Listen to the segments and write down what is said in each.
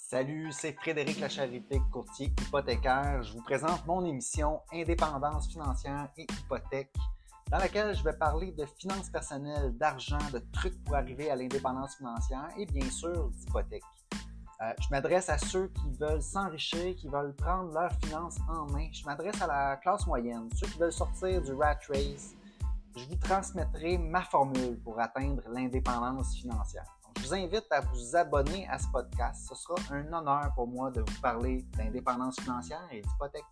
Salut, c'est Frédéric Lacharité, courtier hypothécaire. Je vous présente mon émission Indépendance financière et hypothèque, dans laquelle je vais parler de finances personnelles, d'argent, de trucs pour arriver à l'indépendance financière et bien sûr d'hypothèque. Je m'adresse à ceux qui veulent s'enrichir, qui veulent prendre leurs finances en main. Je m'adresse à la classe moyenne, ceux qui veulent sortir du rat race. Je vous transmettrai ma formule pour atteindre l'indépendance financière. Donc, je vous invite à vous abonner à ce podcast. Ce sera un honneur pour moi de vous parler d'indépendance financière et d'hypothèque.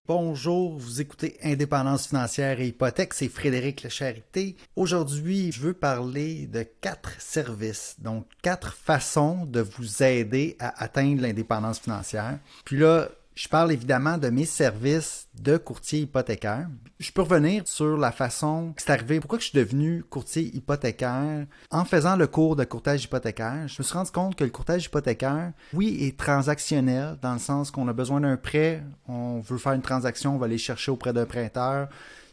Bonjour, vous écoutez Indépendance financière et hypothèque, c'est Frédéric Lacharité. Aujourd'hui, je veux parler de 4 services, donc 4 façons de vous aider à atteindre l'indépendance financière. Puis là, je parle évidemment de mes services de courtier hypothécaire. Je peux revenir sur la façon que c'est arrivé, pourquoi je suis devenu courtier hypothécaire. En faisant le cours de courtage hypothécaire, je me suis rendu compte que le courtage hypothécaire, oui, est transactionnel, dans le sens qu'on a besoin d'un prêt, on veut faire une transaction, on va aller chercher auprès d'un prêteur.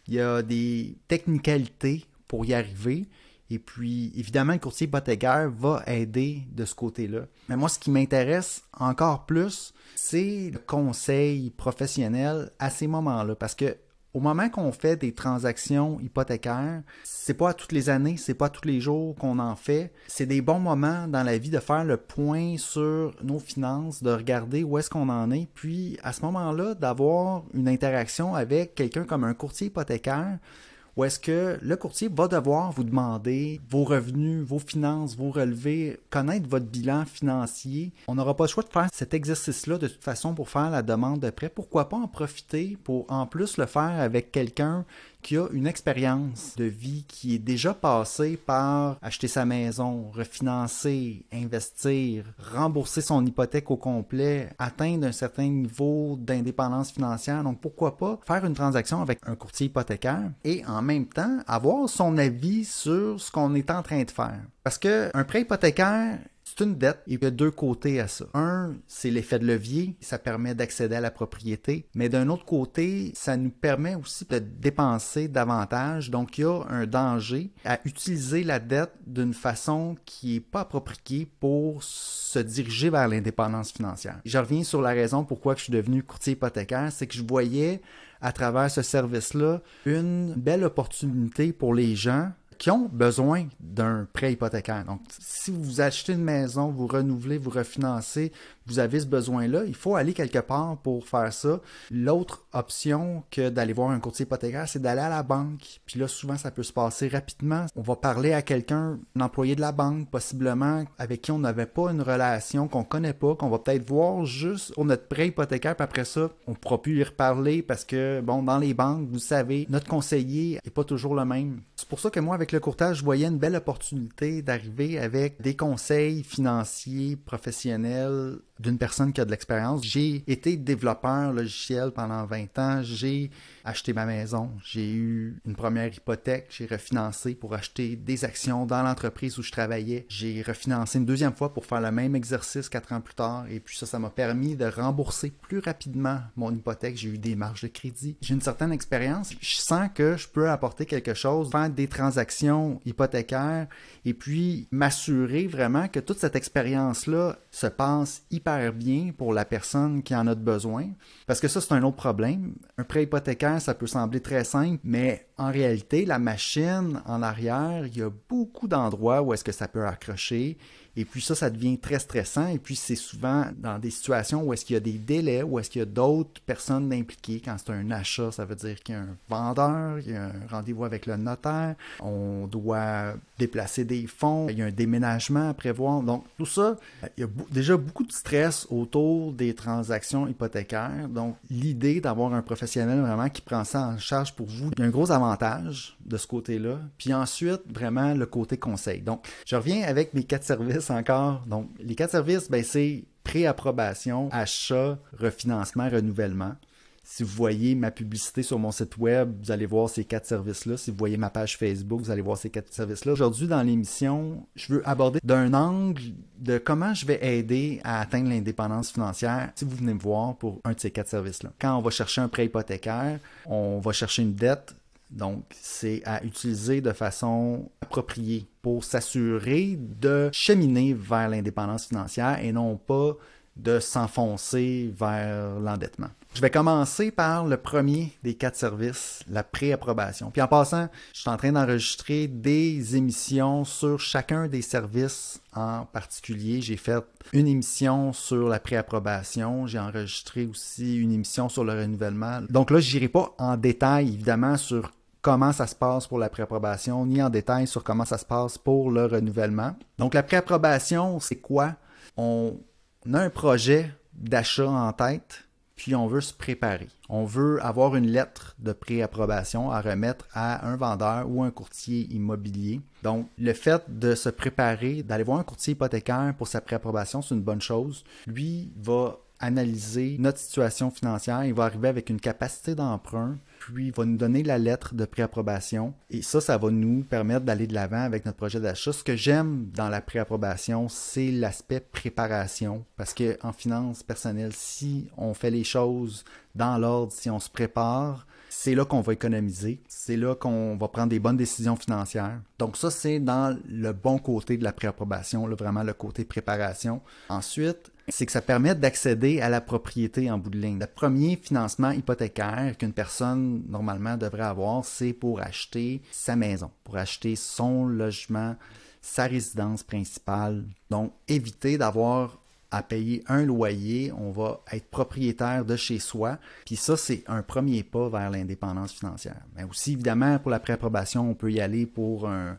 Il y a des technicalités pour y arriver. Et puis, évidemment, le courtier hypothécaire va aider de ce côté-là. Mais moi, ce qui m'intéresse encore plus, c'est le conseil professionnel à ces moments-là. Parce que au moment qu'on fait des transactions hypothécaires, c'est pas à toutes les années, c'est pas tous les jours qu'on en fait. C'est des bons moments dans la vie de faire le point sur nos finances, de regarder où est-ce qu'on en est. Puis, à ce moment-là, d'avoir une interaction avec quelqu'un comme un courtier hypothécaire, où est-ce que le courtier va devoir vous demander vos revenus, vos finances, vos relevés, connaître votre bilan financier. On n'aura pas le choix de faire cet exercice-là de toute façon pour faire la demande de prêt. Pourquoi pas en profiter pour en plus le faire avec quelqu'un qui a une expérience de vie qui est déjà passée par acheter sa maison, refinancer, investir, rembourser son hypothèque au complet, atteindre un certain niveau d'indépendance financière. Donc pourquoi pas faire une transaction avec un courtier hypothécaire et en même temps avoir son avis sur ce qu'on est en train de faire. Parce qu'un prêt hypothécaire, c'est une dette et il y a deux côtés à ça. Un, c'est l'effet de levier, ça permet d'accéder à la propriété, mais d'un autre côté, ça nous permet aussi de dépenser davantage. Donc, il y a un danger à utiliser la dette d'une façon qui n'est pas appropriée pour se diriger vers l'indépendance financière. Je reviens sur la raison pourquoi je suis devenu courtier hypothécaire, c'est que je voyais à travers ce service-là une belle opportunité pour les gens qui ont besoin d'un prêt hypothécaire. Donc, si vous achetez une maison, vous renouvelez, vous refinancez, vous avez ce besoin-là, il faut aller quelque part pour faire ça. L'autre option que d'aller voir un courtier hypothécaire, c'est d'aller à la banque. Puis là, souvent, ça peut se passer rapidement. On va parler à quelqu'un, un employé de la banque, possiblement, avec qui on n'avait pas une relation, qu'on ne connaît pas, qu'on va peut-être voir juste pour notre prêt hypothécaire, puis après ça, on ne pourra plus y reparler parce que, bon, dans les banques, vous savez, notre conseiller n'est pas toujours le même. C'est pour ça que moi, avec le courtage, je voyais une belle opportunité d'arriver avec des conseils financiers professionnels d'une personne qui a de l'expérience. J'ai été développeur logiciel pendant 20 ans. J'ai acheté ma maison. J'ai eu une première hypothèque. J'ai refinancé pour acheter des actions dans l'entreprise où je travaillais. J'ai refinancé une deuxième fois pour faire le même exercice 4 ans plus tard. Et puis ça m'a permis de rembourser plus rapidement mon hypothèque. J'ai eu des marges de crédit. J'ai une certaine expérience. Je sens que je peux apporter quelque chose, faire des transactions hypothécaires et puis m'assurer vraiment que toute cette expérience-là se passe hyper bien pour la personne qui en a besoin. Parce que ça, c'est un autre problème. Un prêt hypothécaire, ça peut sembler très simple, mais en réalité, la machine en arrière, il y a beaucoup d'endroits où est-ce que ça peut accrocher. Et puis ça devient très stressant. Et puis c'est souvent dans des situations où est-ce qu'il y a des délais, où est-ce qu'il y a d'autres personnes impliquées. Quand c'est un achat, ça veut dire qu'il y a un vendeur, il y a un rendez-vous avec le notaire, on doit déplacer des fonds, il y a un déménagement à prévoir. Donc tout ça, il y a déjà beaucoup de stress autour des transactions hypothécaires. Donc l'idée d'avoir un professionnel vraiment qui prend ça en charge pour vous, il y a un gros avantage de ce côté-là. Puis ensuite, vraiment le côté conseil. Donc je reviens avec mes 4 services encore. Donc, les 4 services, c'est pré-approbation, achat, refinancement, renouvellement. Si vous voyez ma publicité sur mon site web, vous allez voir ces 4 services-là. Si vous voyez ma page Facebook, vous allez voir ces 4 services-là. Aujourd'hui, dans l'émission, je veux aborder d'un angle de comment je vais aider à atteindre l'indépendance financière si vous venez me voir pour un de ces 4 services-là. Quand on va chercher un prêt hypothécaire, on va chercher une dette. Donc, c'est à utiliser de façon appropriée pour s'assurer de cheminer vers l'indépendance financière et non pas de s'enfoncer vers l'endettement. Je vais commencer par le premier des 4 services, la préapprobation. Puis en passant, je suis en train d'enregistrer des émissions sur chacun des services en particulier. J'ai fait une émission sur la préapprobation. J'ai enregistré aussi une émission sur le renouvellement. Donc là, je n'irai pas en détail, évidemment, sur comment ça se passe pour la préapprobation, ni en détail sur comment ça se passe pour le renouvellement. Donc la préapprobation, c'est quoi? On a un projet d'achat en tête, puis on veut se préparer. On veut avoir une lettre de préapprobation à remettre à un vendeur ou un courtier immobilier. Donc, le fait de se préparer, d'aller voir un courtier hypothécaire pour sa préapprobation, c'est une bonne chose. Lui va analyser notre situation financière, il va arriver avec une capacité d'emprunt, puis il va nous donner la lettre de préapprobation. Et ça va nous permettre d'aller de l'avant avec notre projet d'achat. Ce que j'aime dans la préapprobation, c'est l'aspect préparation. Parce qu'en finance personnelle, si on fait les choses dans l'ordre, si on se prépare, c'est là qu'on va économiser. C'est là qu'on va prendre des bonnes décisions financières. Donc ça, c'est dans le bon côté de la préapprobation, là, vraiment le côté préparation. Ensuite, c'est que ça permet d'accéder à la propriété en bout de ligne. Le premier financement hypothécaire qu'une personne normalement devrait avoir, c'est pour acheter sa maison, pour acheter son logement, sa résidence principale. Donc, éviter d'avoir à payer un loyer, on va être propriétaire de chez soi. Puis ça, c'est un premier pas vers l'indépendance financière. Mais aussi, évidemment, pour la préapprobation, on peut y aller pour un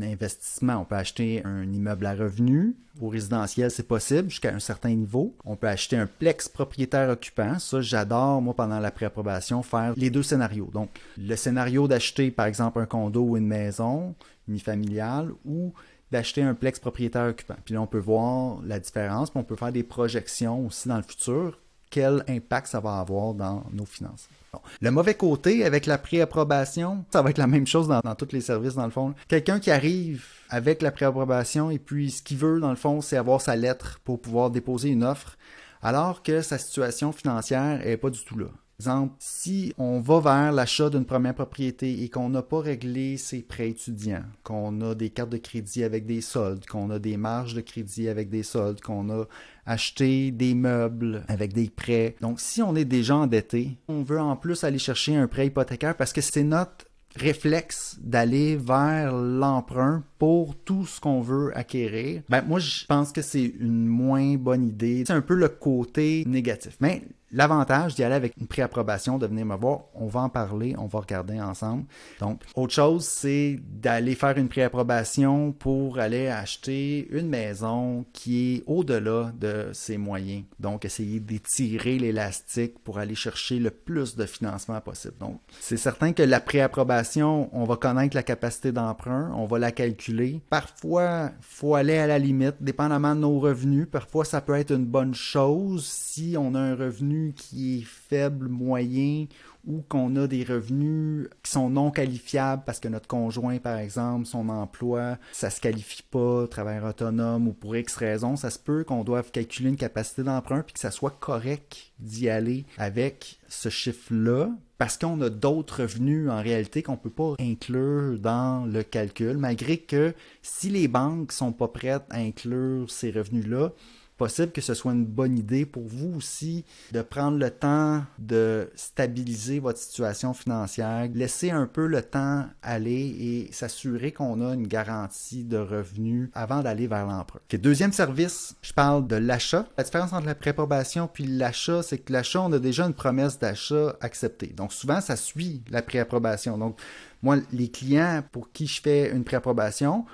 investissement. On peut acheter un immeuble à revenus. Au résidentiel, c'est possible jusqu'à un certain niveau. On peut acheter un plex propriétaire occupant. Ça, j'adore, moi, pendant la préapprobation, faire les 2 scénarios. Donc, le scénario d'acheter, par exemple, un condo ou une maison unifamiliale ou d'acheter un plex propriétaire occupant. Puis là, on peut voir la différence, puis on peut faire des projections aussi dans le futur, quel impact ça va avoir dans nos finances. Bon. Le mauvais côté avec la préapprobation, ça va être la même chose dans tous les services, dans le fond. Quelqu'un qui arrive avec la préapprobation et puis ce qu'il veut, dans le fond, c'est avoir sa lettre pour pouvoir déposer une offre, alors que sa situation financière n'est pas du tout là. Exemple, si on va vers l'achat d'une première propriété et qu'on n'a pas réglé ses prêts étudiants, qu'on a des cartes de crédit avec des soldes, qu'on a des marges de crédit avec des soldes, qu'on a acheté des meubles avec des prêts. Donc, si on est déjà endetté, on veut en plus aller chercher un prêt hypothécaire parce que c'est notre réflexe d'aller vers l'emprunt pour tout ce qu'on veut acquérir. Moi, je pense que c'est une moins bonne idée. C'est un peu le côté négatif. Mais l'avantage d'y aller avec une préapprobation, de venir me voir, on va en parler, on va regarder ensemble. Donc, autre chose, c'est d'aller faire une préapprobation pour aller acheter une maison qui est au-delà de ses moyens. Donc, essayer d'étirer l'élastique pour aller chercher le plus de financement possible. Donc, c'est certain que la préapprobation, on va connaître la capacité d'emprunt, on va la calculer. Parfois, il faut aller à la limite, dépendamment de nos revenus. Parfois, ça peut être une bonne chose si on a un revenu qui est faible, moyen, ou qu'on a des revenus qui sont non qualifiables parce que notre conjoint, par exemple, son emploi, ça se qualifie pas, travailleur autonome ou pour X raison, ça se peut qu'on doive calculer une capacité d'emprunt puis que ça soit correct d'y aller avec ce chiffre-là parce qu'on a d'autres revenus en réalité qu'on peut pas inclure dans le calcul, malgré que si les banques sont pas prêtes à inclure ces revenus-là, possible que ce soit une bonne idée pour vous aussi de prendre le temps de stabiliser votre situation financière, laisser un peu le temps aller et s'assurer qu'on a une garantie de revenus avant d'aller vers l'emprunt. Okay, deuxième service, je parle de l'achat. La différence entre la préapprobation puis l'achat, c'est que l'achat, on a déjà une promesse d'achat acceptée. Donc souvent, ça suit la préapprobation. Donc moi, les clients pour qui je fais une préapprobation,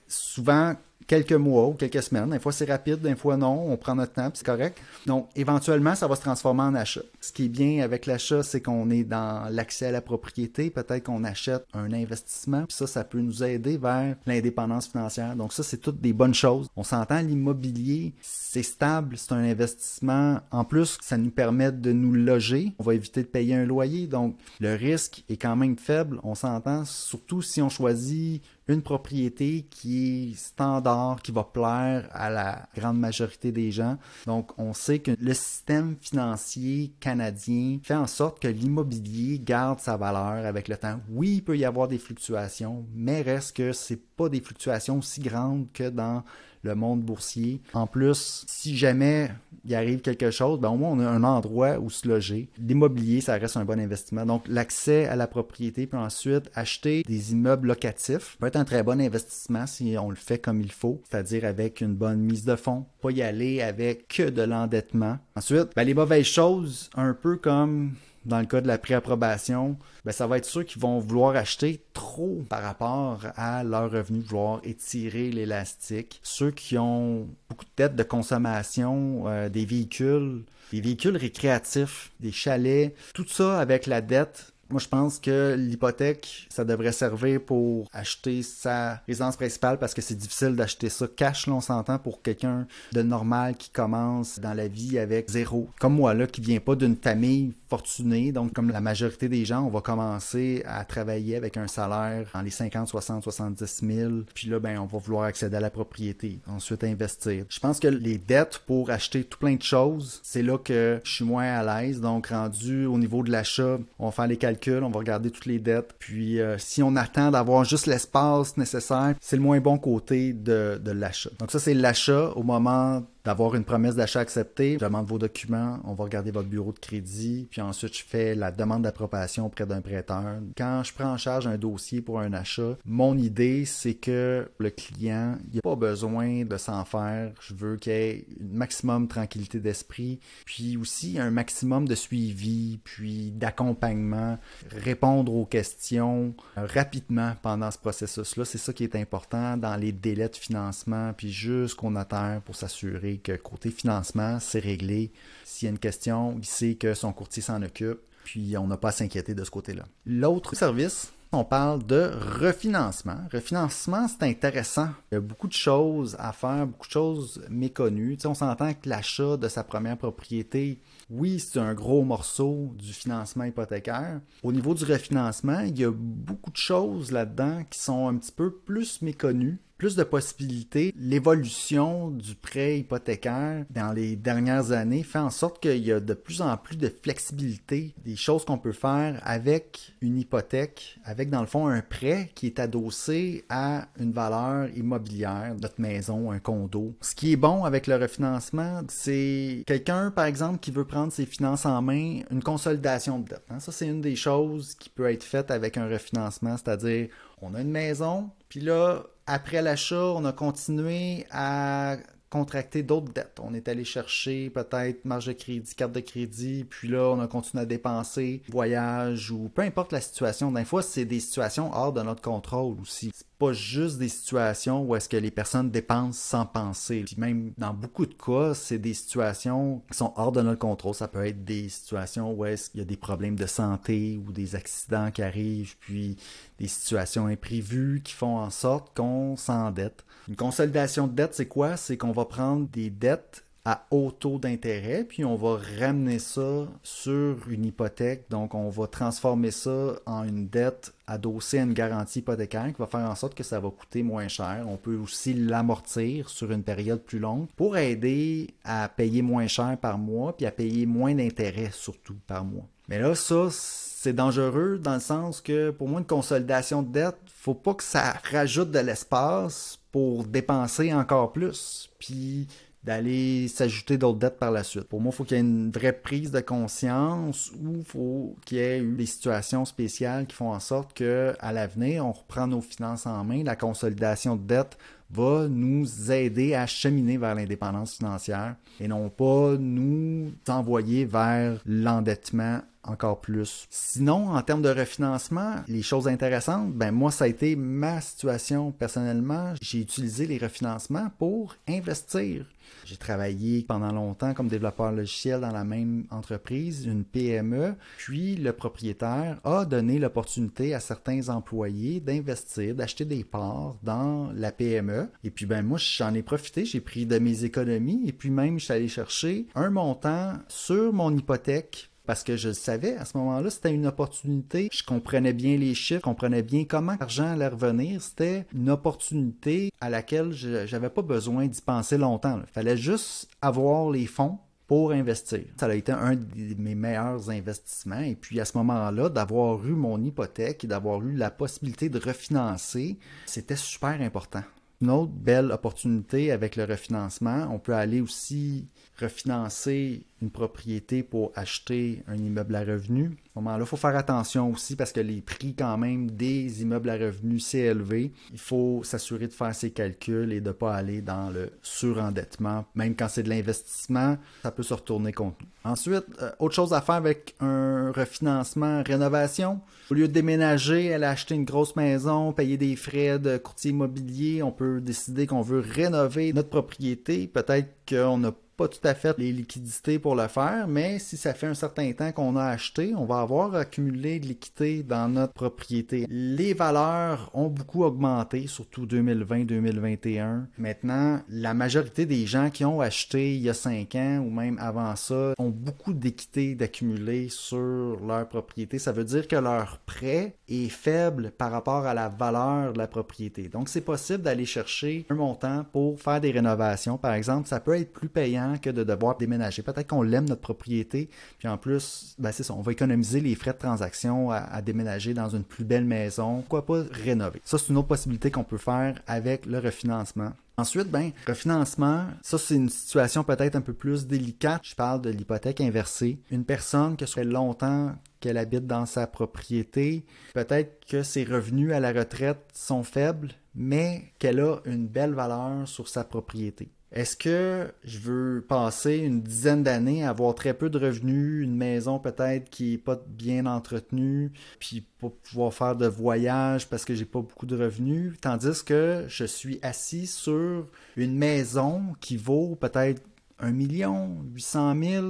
souvent, quelques mois ou quelques semaines. Des fois, c'est rapide, des fois, non. On prend notre temps, puis c'est correct. Donc, éventuellement, ça va se transformer en achat. Ce qui est bien avec l'achat, c'est qu'on est dans l'accès à la propriété. Peut-être qu'on achète un investissement. Puis ça peut nous aider vers l'indépendance financière. Donc, ça, c'est toutes des bonnes choses. On s'entend, l'immobilier, c'est stable, c'est un investissement. En plus, ça nous permet de nous loger. On va éviter de payer un loyer. Donc, le risque est quand même faible. On s'entend, surtout si on choisit une propriété qui est standard, qui va plaire à la grande majorité des gens. Donc, on sait que le système financier canadien fait en sorte que l'immobilier garde sa valeur avec le temps. Oui, il peut y avoir des fluctuations, mais reste que c'est pas des fluctuations aussi grandes que dans le monde boursier. En plus, si jamais il arrive quelque chose, ben au moins on a un endroit où se loger. L'immobilier, ça reste un bon investissement. Donc, l'accès à la propriété, puis ensuite, acheter des immeubles locatifs peut être un très bon investissement si on le fait comme il faut, c'est-à-dire avec une bonne mise de fonds, pas y aller avec que de l'endettement. Ensuite, ben les mauvaises choses, un peu comme dans le cas de la préapprobation, ben ça va être ceux qui vont vouloir acheter trop par rapport à leurs revenus, vouloir étirer l'élastique. Ceux qui ont beaucoup de dettes de consommation, des véhicules récréatifs, des chalets, tout ça avec la dette. Moi, je pense que l'hypothèque, ça devrait servir pour acheter sa résidence principale parce que c'est difficile d'acheter ça cash, là, on s'entend, pour quelqu'un de normal qui commence dans la vie avec zéro. Comme moi, là, qui vient pas d'une famille fortunée, donc comme la majorité des gens, on va commencer à travailler avec un salaire dans les 50, 60, 70 000, puis là, ben, on va vouloir accéder à la propriété, ensuite investir. Je pense que les dettes pour acheter tout plein de choses, c'est là que je suis moins à l'aise, donc rendu au niveau de l'achat, on va faire les calculs, on va regarder toutes les dettes, puis si on attend d'avoir juste l'espace nécessaire, c'est le moins bon côté de l'achat. Donc ça, c'est l'achat au moment d'avoir une promesse d'achat acceptée. Je demande vos documents, on va regarder votre bureau de crédit, puis ensuite je fais la demande d'approbation auprès d'un prêteur. Quand je prends en charge un dossier pour un achat, mon idée, c'est que le client, il n'a pas besoin de s'en faire. Je veux qu'il y ait un maximum de tranquillité d'esprit, puis aussi un maximum de suivi, puis d'accompagnement, répondre aux questions rapidement pendant ce processus-là. C'est ça qui est important dans les délais de financement, puis jusqu'au notaire pour s'assurer que côté financement, c'est réglé. S'il y a une question, il sait que son courtier s'en occupe, puis on n'a pas à s'inquiéter de ce côté-là. L'autre service, on parle de refinancement. Refinancement, c'est intéressant. Il y a beaucoup de choses à faire, beaucoup de choses méconnues. Tu sais, on s'entend que l'achat de sa première propriété, oui, c'est un gros morceau du financement hypothécaire. Au niveau du refinancement, il y a beaucoup de choses là-dedans qui sont un petit peu plus méconnues. Plus de possibilités. L'évolution du prêt hypothécaire dans les dernières années fait en sorte qu'il y a de plus en plus de flexibilité, des choses qu'on peut faire avec une hypothèque, avec dans le fond un prêt qui est adossé à une valeur immobilière, notre maison, un condo. Ce qui est bon avec le refinancement, c'est quelqu'un par exemple qui veut prendre ses finances en main, une consolidation de dette. Ça, c'est une des choses qui peut être faite avec un refinancement, c'est-à-dire on a une maison, puis là, après l'achat, on a continué à contracter d'autres dettes. On est allé chercher peut-être marge de crédit, carte de crédit, puis là, on a continué à dépenser, voyage ou peu importe la situation. Des fois, c'est des situations hors de notre contrôle aussi. C'est pas juste des situations où est-ce que les personnes dépensent sans penser. Puis même dans beaucoup de cas, c'est des situations qui sont hors de notre contrôle. Ça peut être des situations où est-ce qu'il y a des problèmes de santé ou des accidents qui arrivent, puis des situations imprévues qui font en sorte qu'on s'endette. Une consolidation de dette, c'est quoi? C'est qu'on va prendre des dettes à haut taux d'intérêt, puis on va ramener ça sur une hypothèque. Donc, on va transformer ça en une dette adossée à une garantie hypothécaire qui va faire en sorte que ça va coûter moins cher. On peut aussi l'amortir sur une période plus longue pour aider à payer moins cher par mois, puis à payer moins d'intérêt surtout par mois. Mais là, ça, c'est dangereux dans le sens que pour moi, une consolidation de dette, faut pas que ça rajoute de l'espace pour dépenser encore plus, puis d'aller s'ajouter d'autres dettes par la suite. Pour moi, il faut qu'il y ait une vraie prise de conscience ou il faut qu'il y ait eu des situations spéciales qui font en sorte qu'à l'avenir, on reprend nos finances en main. La consolidation de dette va nous aider à cheminer vers l'indépendance financière et non pas nous envoyer vers l'endettement encore plus. Sinon, en termes de refinancement, les choses intéressantes, moi, ça a été ma situation personnellement. J'ai utilisé les refinancements pour investir. J'ai travaillé pendant longtemps comme développeur logiciel dans la même entreprise, une PME, puis le propriétaire a donné l'opportunité à certains employés d'investir, d'acheter des parts dans la PME. Et puis moi, j'en ai profité, j'ai pris de mes économies et puis même je suis allé chercher un montant sur mon hypothèque parce que je le savais à ce moment-là, c'était une opportunité. Je comprenais bien les chiffres, je comprenais bien comment l'argent allait revenir. C'était une opportunité à laquelle je n'avais pas besoin d'y penser longtemps. Il fallait juste avoir les fonds pour investir. Ça a été un de mes meilleurs investissements. Et puis à ce moment-là, d'avoir eu mon hypothèque et d'avoir eu la possibilité de refinancer, c'était super important. Une autre belle opportunité avec le refinancement, on peut aller aussi refinancer une propriété pour acheter un immeuble à revenus. À ce moment-là, il faut faire attention aussi parce que les prix quand même des immeubles à revenus, c'est élevé. Il faut s'assurer de faire ses calculs et de ne pas aller dans le surendettement. Même quand c'est de l'investissement, ça peut se retourner contre nous. Ensuite, autre chose à faire avec un refinancement, rénovation. Au lieu de déménager, aller acheter une grosse maison, payer des frais de courtier immobilier, on peut décider qu'on veut rénover notre propriété. Peut-être qu'on n'a pas tout à fait les liquidités pour le faire, mais si ça fait un certain temps qu'on a acheté, on va avoir accumulé de l'équité dans notre propriété. Les valeurs ont beaucoup augmenté, surtout 2020-2021. Maintenant, la majorité des gens qui ont acheté il y a 5 ans ou même avant ça ont beaucoup d'équité d'accumuler sur leur propriété. Ça veut dire que leur prêt est faible par rapport à la valeur de la propriété. Donc, c'est possible d'aller chercher un montant pour faire des rénovations. Par exemple, ça peut être plus payant que de devoir déménager. Peut-être qu'on l'aime notre propriété, puis en plus, c'est ça, on va économiser les frais de transaction à déménager dans une plus belle maison. Pourquoi pas rénover? Ça, c'est une autre possibilité qu'on peut faire avec le refinancement. Ensuite, refinancement, ça c'est une situation peut-être un peu plus délicate. Je parle de l'hypothèque inversée. Une personne que ça fait longtemps qu'elle habite dans sa propriété, peut-être que ses revenus à la retraite sont faibles, mais qu'elle a une belle valeur sur sa propriété. Est-ce que je veux passer une dizaine d'années à avoir très peu de revenus, une maison peut-être qui n'est pas bien entretenue, puis pas pouvoir faire de voyage parce que j'ai pas beaucoup de revenus, tandis que je suis assis sur une maison qui vaut peut-être 1 800 000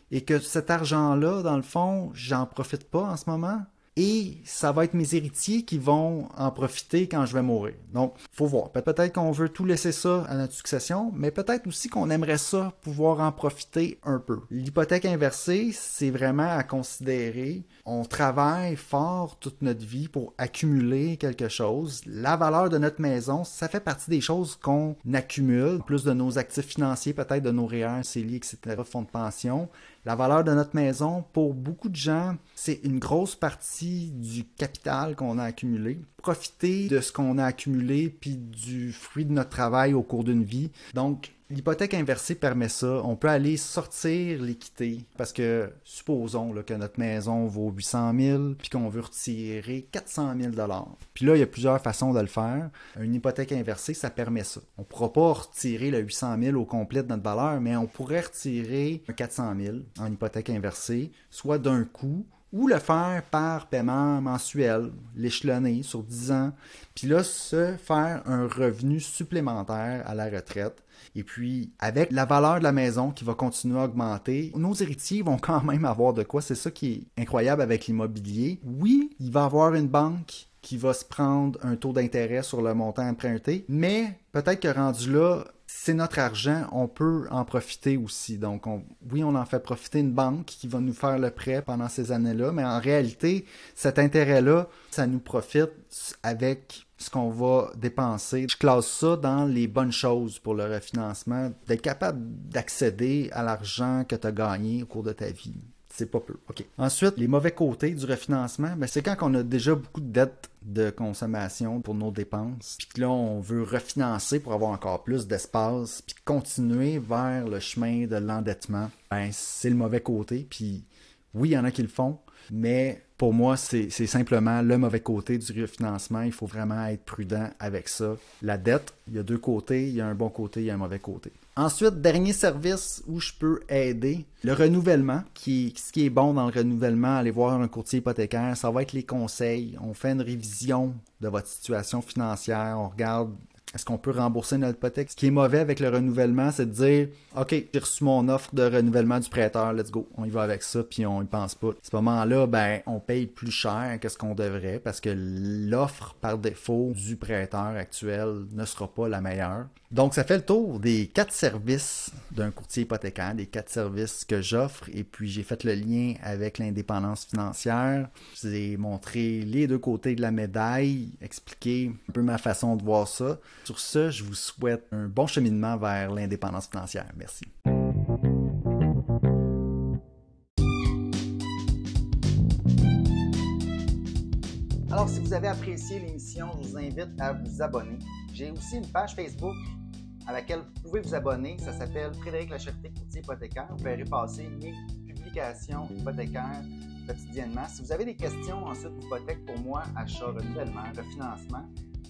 et que cet argent-là, dans le fond, j'en profite pas en ce moment? Et ça va être mes héritiers qui vont en profiter quand je vais mourir. Donc, il faut voir. Peut-être qu'on veut tout laisser ça à notre succession, mais peut-être aussi qu'on aimerait ça pouvoir en profiter un peu. L'hypothèque inversée, c'est vraiment à considérer. On travaille fort toute notre vie pour accumuler quelque chose. La valeur de notre maison, ça fait partie des choses qu'on accumule, plus de nos actifs financiers, peut-être de nos REER, CELI, etc., fonds de pension. La valeur de notre maison, pour beaucoup de gens, c'est une grosse partie du capital qu'on a accumulé. Profiter de ce qu'on a accumulé puis du fruit de notre travail au cours d'une vie. Donc, l'hypothèque inversée permet ça. On peut aller sortir l'équité parce que supposons que notre maison vaut 800 000 puis qu'on veut retirer 400 000 $. Puis là, il y a plusieurs façons de le faire. Une hypothèque inversée, ça permet ça. On ne pourra pas retirer le 800 000 au complet de notre valeur, mais on pourrait retirer un 400 000 en hypothèque inversée, soit d'un coup, ou le faire par paiement mensuel, l'échelonner sur 10 ans, puis là, se faire un revenu supplémentaire à la retraite. Et puis, avec la valeur de la maison qui va continuer à augmenter, nos héritiers vont quand même avoir de quoi. C'est ça qui est incroyable avec l'immobilier. Oui, il va y avoir une banque qui va se prendre un taux d'intérêt sur le montant emprunté, mais peut-être que rendu là, c'est notre argent, on peut en profiter aussi. Donc, on en fait profiter une banque qui va nous faire le prêt pendant ces années-là, mais en réalité, cet intérêt-là, ça nous profite avec ce qu'on va dépenser. Je classe ça dans les bonnes choses pour le refinancement, d'être capable d'accéder à l'argent que tu as gagné au cours de ta vie. C'est pas peu. OK. Ensuite, les mauvais côtés du refinancement, c'est quand on a déjà beaucoup de dettes de consommation pour nos dépenses, puis que là, on veut refinancer pour avoir encore plus d'espace, puis continuer vers le chemin de l'endettement. C'est le mauvais côté, puis oui, il y en a qui le font, mais pour moi, c'est simplement le mauvais côté du refinancement. Il faut vraiment être prudent avec ça. La dette, il y a deux côtés, il y a un bon côté, il y a un mauvais côté. Ensuite, dernier service où je peux aider, le renouvellement. Ce qui est bon dans le renouvellement, aller voir un courtier hypothécaire, ça va être les conseils. On fait une révision de votre situation financière, on regarde est-ce qu'on peut rembourser notre hypothèque? Ce qui est mauvais avec le renouvellement, c'est de dire « OK, j'ai reçu mon offre de renouvellement du prêteur, let's go, on y va avec ça, puis on y pense pas. » À ce moment-là, on paye plus cher que ce qu'on devrait parce que l'offre par défaut du prêteur actuel ne sera pas la meilleure. Donc, ça fait le tour des 4 services d'un courtier hypothécaire, des 4 services que j'offre. Et puis, j'ai fait le lien avec l'indépendance financière. Je vous ai montré les 2 côtés de la médaille, expliqué un peu ma façon de voir ça. Sur ce, je vous souhaite un bon cheminement vers l'indépendance financière. Merci. Alors, si vous avez apprécié l'émission, je vous invite à vous abonner. J'ai aussi une page Facebook à laquelle vous pouvez vous abonner. Ça s'appelle Frédéric Lacharité, courtier hypothécaire. Vous verrez passer mes publications hypothécaires quotidiennement. Si vous avez des questions ensuite d'hypothèque pour moi, achat, renouvellement, refinancement,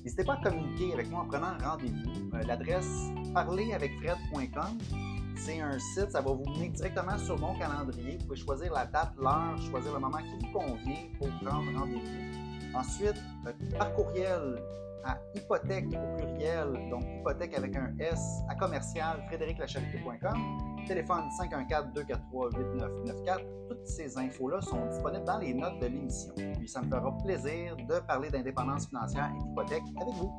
n'hésitez pas à communiquer avec moi en prenant un rendez-vous. L'adresse parleravecfred.com. C'est un site, ça va vous mener directement sur mon calendrier. Vous pouvez choisir la date, l'heure, choisir le moment qui vous convient pour prendre rendez-vous. Ensuite, par courriel à hypothèque au pluriel, donc hypothèque avec un S, à commercial frédériclacharité.com, téléphone 514-243-8994. Toutes ces infos-là sont disponibles dans les notes de l'émission. Puis ça me fera plaisir de parler d'indépendance financière et d'hypothèque avec vous.